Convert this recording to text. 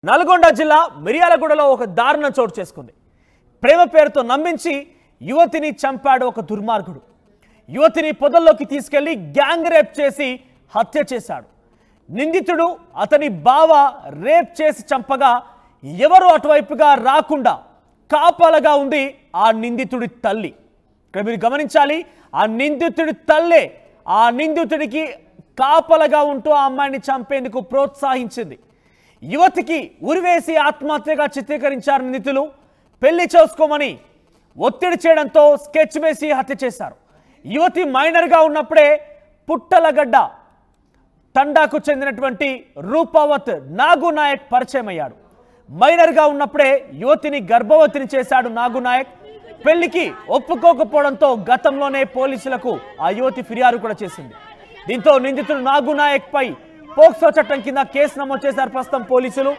నల్గొండ జిల్లా మిర్యాలగూడలో ఒక దారుణం చోటు చేసుకుంది. ప్రేమ పేరుతో నమ్మించి యువతిని చంపాడు ఒక దుర్మార్గుడు. యువతిని పొదల్లోకి తీసుకెళ్లి గ్యాంగ్ రేప్ చేసి హత్య చేశాడు. నిందితుడు అతని బావ రేప్ చేసి చంపగా ఎవరు అటువైపుగా రాకుండా కాపలగా ఉంది ఆ నిందితుడి తల్లి. ఇక్కడ మీరు గమనించాలి, ఆ నిందితుడి తల్లే ఆ నిందితుడికి కాపలగా ఉంటూ ఆ అమ్మాయిని చంపేందుకు ప్రోత్సహించింది. యువతికి ఉరివేసి ఆత్మహత్యగా చిత్రీకరించారు నిందితులు. పెళ్లి చేసుకోమని ఒత్తిడి చేయడంతో స్కెచ్ వేసి హత్య చేశారు. యువతి మైనర్గా ఉన్నప్పుడే పుట్టలగడ్డ తండాకు చెందినటువంటి రూపావత్ నాగునాయక్ పరిచయం అయ్యాడు. మైనర్గా ఉన్నప్పుడే యువతిని గర్భవతిని చేశాడు నాగునాయక్. పెళ్లికి ఒప్పుకోకపోవడంతో గతంలోనే పోలీసులకు ఆ యువతి ఫిర్యాదు కూడా చేసింది. దీంతో నిందితుడు నాగునాయక్ పై పోక్సో చట్టం కింద కేసు నమోదు చేశారు ప్రస్తుతం పోలీసులు.